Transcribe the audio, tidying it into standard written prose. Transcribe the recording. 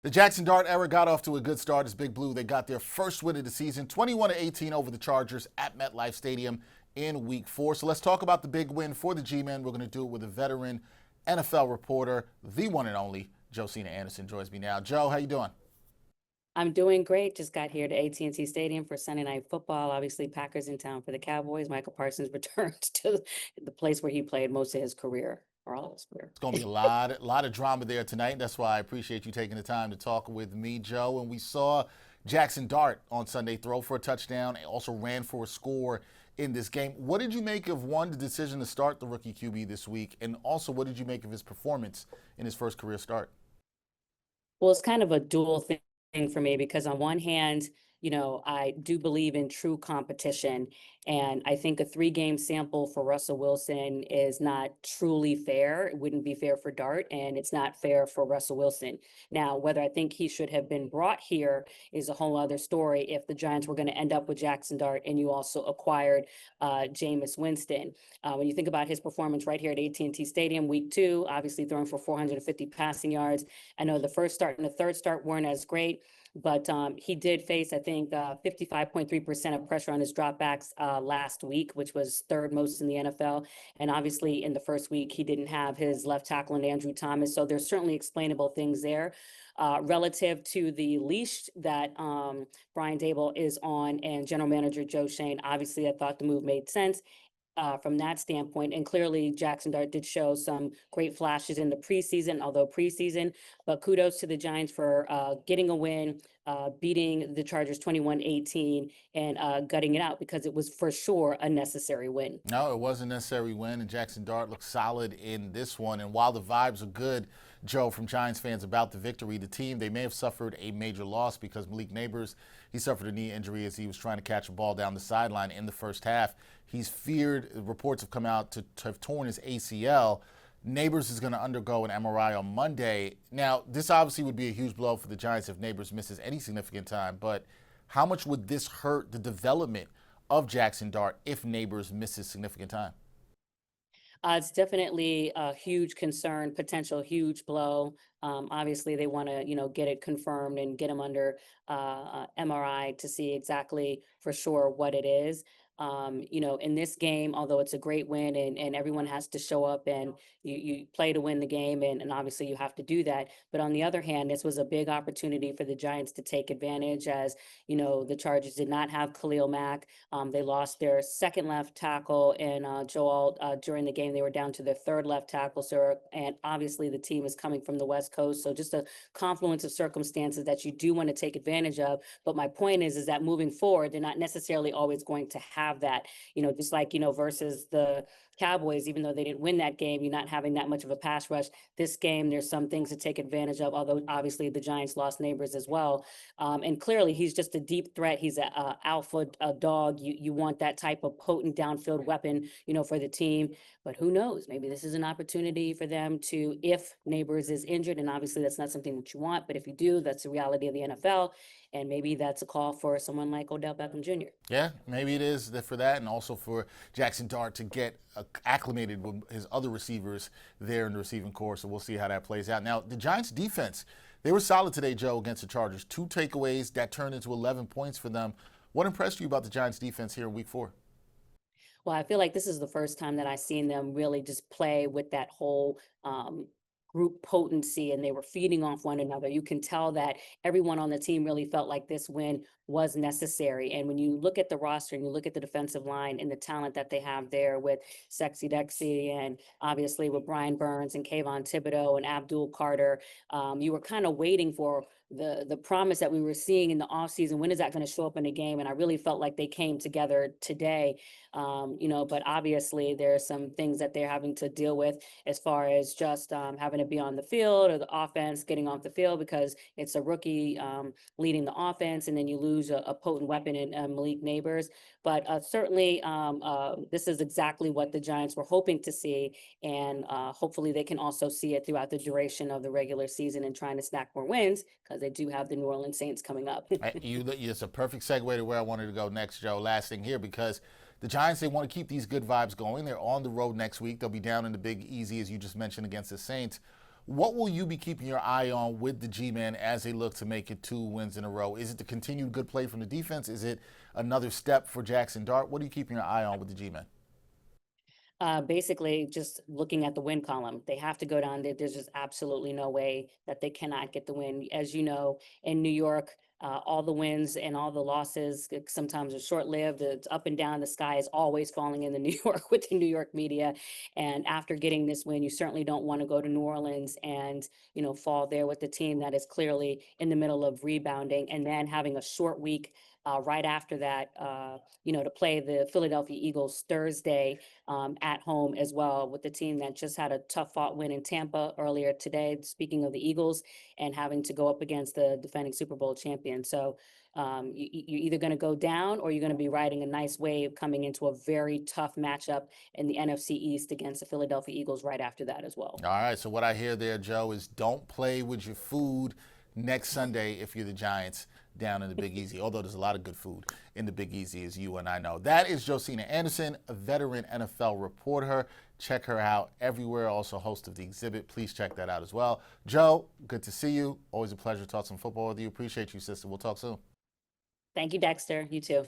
The Jaxson Dart era got off to a good start as Big Blue. They got their first win of the season, 21-18 over the Chargers at MetLife Stadium in Week 4. So let's talk about the big win for the G-Men. We're going to do it with a veteran NFL reporter, the one and only Josina Anderson joins me now. Joe, how you doing? I'm doing great. Just got here to AT&T Stadium for Sunday Night Football. Obviously, Packers in town for the Cowboys. Michael Parsons returned to the place where he played most of his career, or all of his career. It's going to be a lot of drama there tonight. That's why I appreciate you taking the time to talk with me, Joe. And we saw Jaxson Dart on Sunday throw for a touchdown and also ran for a score in this game. What did you make of, one, the decision to start the rookie QB this week, and also what did you make of his performance in his first career start? Well, it's kind of a dual thing for me because on one hand, I do believe in true competition. And I think a 3-game sample for Russell Wilson is not truly fair. It wouldn't be fair for Dart, and it's not fair for Russell Wilson. Now, whether I think he should have been brought here is a whole other story if the Giants were going to end up with Jaxson Dart and you also acquired Jameis Winston. When you think about his performance right here at AT&T Stadium, Week 2, obviously throwing for 450 passing yards. I know the first start and the third start weren't as great, but he did face, I think, 55.3% of pressure on his dropbacks last week, which was third most in the NFL. And obviously, in the first week, he didn't have his left tackle and Andrew Thomas. So there's certainly explainable things there. Relative to the leash that Brian Dable is on and general manager Joe Schoen, obviously, I thought the move made sense. From that standpoint. And clearly, Jaxson Dart did show some great flashes in the preseason, but kudos to the Giants for getting a win, beating the Chargers 21-18 and gutting it out because it was for sure a necessary win. No, it was a necessary win, and Jaxson Dart looked solid in this one. And while the vibes are good, Joe, from Giants fans about the victory, the team, they may have suffered a major loss because Malik Nabers, he suffered a knee injury as he was trying to catch a ball down the sideline in the first half. He's feared, reports have come out, to have torn his ACL. Nabers is going to undergo an MRI on Monday. Now, this obviously would be a huge blow for the Giants if Nabers misses any significant time, but how much would this hurt the development of Jaxson Dart if Nabers misses significant time? It's definitely a huge concern, potential huge blow. Obviously, they want to, get it confirmed and get him under MRI to see exactly for sure what it is. In this game, although it's a great win and everyone has to show up and you play to win the game and obviously you have to do that. But on the other hand, this was a big opportunity for the Giants to take advantage as, the Chargers did not have Khalil Mack. They lost their second left tackle and Joel during the game. They were down to their third left tackle, sir. And obviously the team is coming from the West Coast. So just a confluence of circumstances that you do want to take advantage of. But my point is that moving forward, they're not necessarily always going to have that, just like, versus the Cowboys, even though they didn't win that game, you're not having that much of a pass rush. This game, there's some things to take advantage of, although obviously the Giants lost Nabers as well. And clearly he's just a deep threat. He's a alpha dog. You want that type of potent downfield weapon, for the team. But who knows? Maybe this is an opportunity for them to, if Nabers is injured, and obviously that's not something that you want, but if you do, that's the reality of the NFL. And maybe that's a call for someone like Odell Beckham Jr. Yeah, maybe it is for that, and also for Jaxson Dart to get acclimated with his other receivers there in the receiving corps. So we'll see how that plays out. Now, the Giants' defense, they were solid today, Joe, against the Chargers. 2 takeaways that turned into 11 points for them. What impressed you about the Giants' defense here in Week 4? Well, I feel like this is the first time that I've seen them really just play with that whole group potency, and they were feeding off one another. You can tell that everyone on the team really felt like this win was necessary. And when you look at the roster and you look at the defensive line and the talent that they have there with Sexy Dexy and obviously with Brian Burns and Kayvon Thibodeau and Abdul Carter, you were kind of waiting for the promise that we were seeing in the offseason. When is that going to show up in a game? And I really felt like they came together today. But obviously there are some things that they're having to deal with as far as just having to be on the field or the offense getting off the field because it's a rookie leading the offense, and then you lose a potent weapon in Malik Nabers. But certainly this is exactly what the Giants were hoping to see, and hopefully they can also see it throughout the duration of the regular season and trying to snack more wins because they do have the New Orleans Saints coming up. It's a perfect segue to where I wanted to go next, Joe. Last thing here, because the Giants, they want to keep these good vibes going. They're on the road next week. They'll be down in the Big Easy, as you just mentioned, against the Saints. What will you be keeping your eye on with the G-Men as they look to make it 2 wins in a row? Is it the continued good play from the defense? Is it another step for Jaxson Dart? What are you keeping your eye on with the G-Men? Basically, just looking at the win column, they have to go down there. There's just absolutely no way that they cannot get the win. As you know, in New York, all the wins and all the losses sometimes are short-lived. It's up and down. The sky is always falling in the New York with the New York media. And after getting this win, you certainly don't want to go to New Orleans and fall there with the team that is clearly in the middle of rebounding, and then having a short week right after that. To play the Philadelphia Eagles Thursday at home as well, with the team that just had a tough fought win in Tampa earlier today, speaking of the Eagles, and having to go up against the defending Super Bowl champion. So you're either going to go down or you're going to be riding a nice wave coming into a very tough matchup in the NFC East against the Philadelphia Eagles right after that as well. All right, so what I hear there, Joe, is don't play with your food next Sunday if you're the Giants down in the Big Easy, although there's a lot of good food in the Big Easy, as you and I know. That is Josina Anderson, a veteran NFL reporter. Check her out everywhere, also host of The Exhibit. Please check that out as well. Joe, good to see you. Always a pleasure to talk some football with you. Appreciate you, sister. We'll talk soon. Thank you, Dexter. You too.